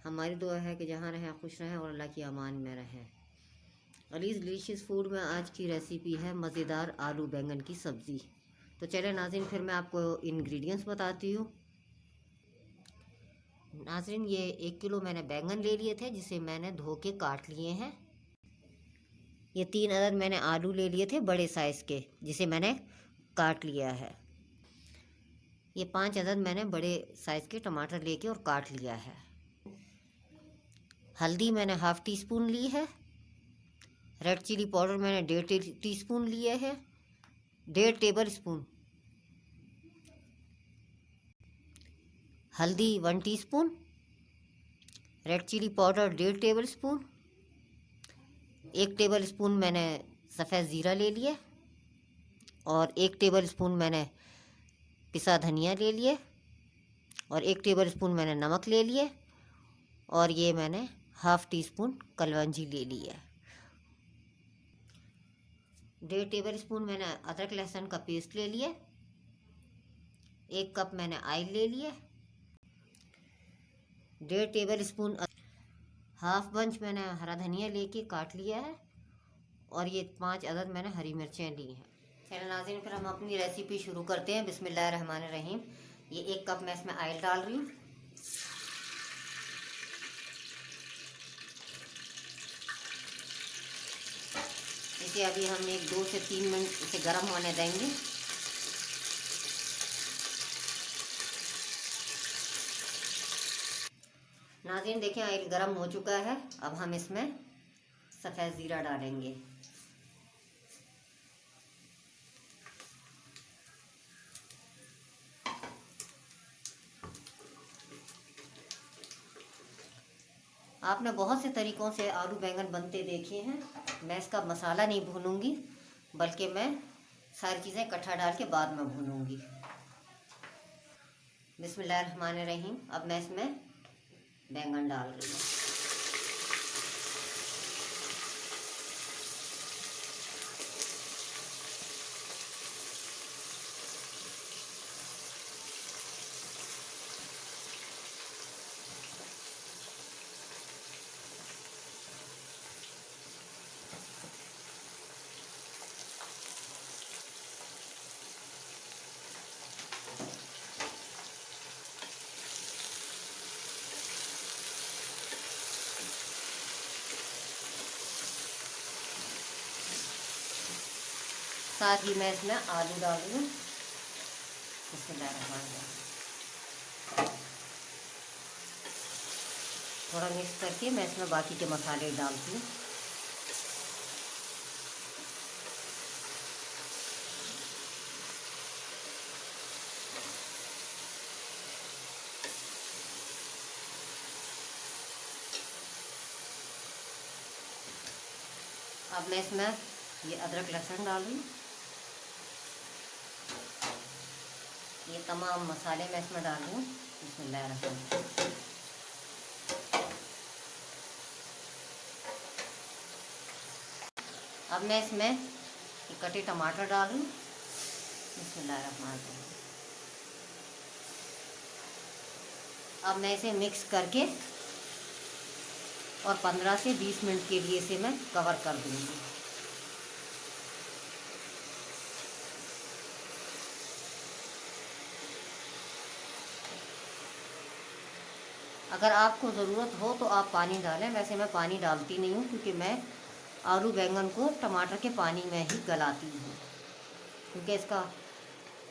हमारी दुआ है कि जहाँ रहें खुश रहें और अल्लाह की अमान में रहें। अलीज़ डिलीशियस फूड में आज की रेसिपी है मज़ेदार आलू बैंगन की सब्ज़ी। तो चले नाज़रीन, फिर मैं आपको इंग्रेडिएंट्स बताती हूँ। नाज़रीन, ये 1 किलो मैंने बैंगन ले लिए थे, जिसे मैंने धो के काट लिए हैं। ये 3 अदद मैंने आलू ले लिए थे बड़े साइज़ के, जिसे मैंने काट लिया है। ये 5 अदद मैंने बड़े साइज़ के टमाटर लेके और काट लिया है। हल्दी मैंने हाफ़ टी स्पून ली है। रेड चिली पाउडर मैंने 1.5 टीस्पून लिए है। 1.5 टेबल स्पून हल्दी, 1 teaspoon red chilli powder, 1.5 tablespoon 1 tablespoon मैंने सफ़ेद ज़ीरा ले लिया और 1 टेबल स्पून मैंने पिसा धनिया ले लिए और 1 टेबल स्पून मैंने नमक ले लिए और ये मैंने हाफ़ टी स्पून कलौंजी ले ली है। 1.5 टेबल स्पून मैंने अदरक लहसुन का पेस्ट ले लिया। 1 कप मैंने ऑयल ले लिया। 1.5 टेबल स्पून हाफ़ बंच मैंने हरा धनिया लेके काट लिया है और ये 5 अदद मैंने हरी मिर्चें ली हैं। चलिए नाज़रीन, फिर हम अपनी रेसिपी शुरू करते हैं। बिस्मिल्लाहिर्रहमानिर्रहीम। ये 1 कप मैं इसमें ऑयल डाल रही हूँ। इसे अभी हम 2 से 3 मिनट इसे गर्म होने देंगे। नाज़रीन देखें, ऑयल गर्म हो चुका है। अब हम इसमें सफ़ेद ज़ीरा डालेंगे। आपने बहुत से तरीक़ों से आलू बैंगन बनते देखे हैं। मैं इसका मसाला नहीं भूनूंगी, बल्कि मैं सारी चीज़ें इकट्ठा डाल के बाद में भूनूंगी। बिस्मिल्लाहिर्रहमानिर्रहीम। अब मैं इसमें बैंगन डाल रही हूँ। साथ ही मैं इसमें आलू डाल रही हूँ। थोड़ा मिक्स करके मैं इसमें बाकी के मसाले डालती हूँ। अब मैं इसमें ये अदरक लहसुन डाल रही हूँ। ये तमाम मसाले मैं इसमें डाल रही हूँ। बिस्मिल्लाहिर्रहमानिर्रहीम। अब मैं इसमें कटे टमाटर डाल रही हूँ। बिस्मिल्लाहिर्रहमानिर्रहीम। अब मैं इसे मिक्स करके और 15 से 20 मिनट के लिए इसे मैं कवर कर दूँगी। अगर आपको ज़रूरत हो तो आप पानी डालें। वैसे मैं पानी डालती नहीं हूँ, क्योंकि मैं आलू बैंगन को टमाटर के पानी में ही गलाती हूँ, क्योंकि इसका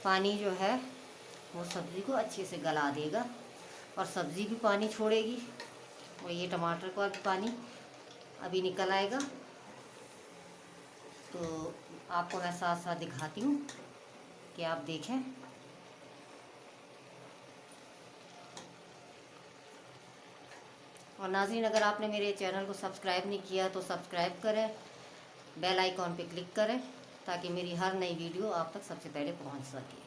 पानी जो है वो सब्ज़ी को अच्छे से गला देगा और सब्ज़ी भी पानी छोड़ेगी और ये टमाटर का भी पानी अभी निकल आएगा। तो आपको मैं साथ साथ दिखाती हूँ कि आप देखें। और नाज़रीन, अगर आपने मेरे चैनल को सब्सक्राइब नहीं किया तो सब्सक्राइब करें, बेल आइकॉन पे क्लिक करें, ताकि मेरी हर नई वीडियो आप तक सबसे पहले पहुंच सके।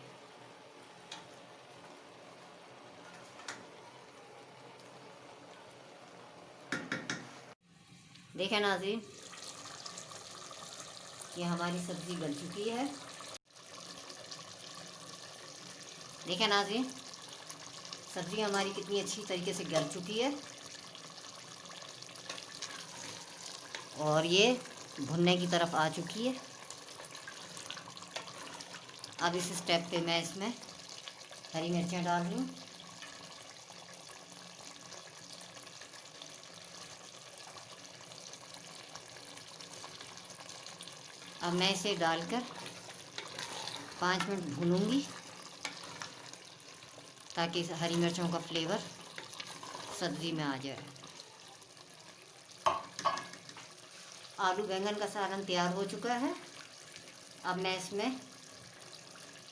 देखें नाज़रीन, ये हमारी सब्ज़ी गल चुकी है। देखें नाज़रीन, सब्ज़ी हमारी कितनी अच्छी तरीके से गल चुकी है। और ये भुनने की तरफ आ चुकी है। अब इस स्टेप पे मैं इसमें हरी मिर्चें डाल रही हूँ। अब मैं इसे डालकर 5 मिनट भूनूंगी ताकि इस हरी मिर्चों का फ्लेवर सब्ज़ी में आ जाए। आलू बैंगन का सालन तैयार हो चुका है। अब मैं इसमें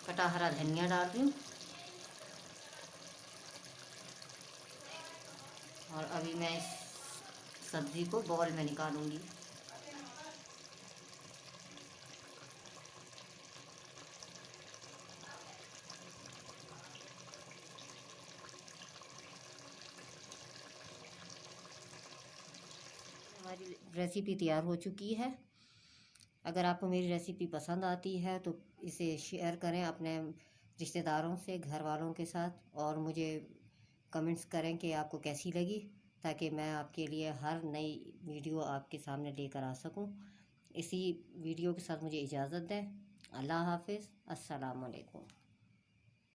कटा हरा धनिया डाल रही हूँ और अभी मैं इस सब्ज़ी को बाउल में निकालूंगी। हमारी रेसिपी तैयार हो चुकी है। अगर आपको मेरी रेसिपी पसंद आती है तो इसे शेयर करें अपने रिश्तेदारों से, घर वालों के साथ, और मुझे कमेंट्स करें कि आपको कैसी लगी, ताकि मैं आपके लिए हर नई वीडियो आपके सामने लेकर आ सकूं। इसी वीडियो के साथ मुझे इजाज़त दें। अल्लाह हाफिज़। अस्सलाम वालेकुम।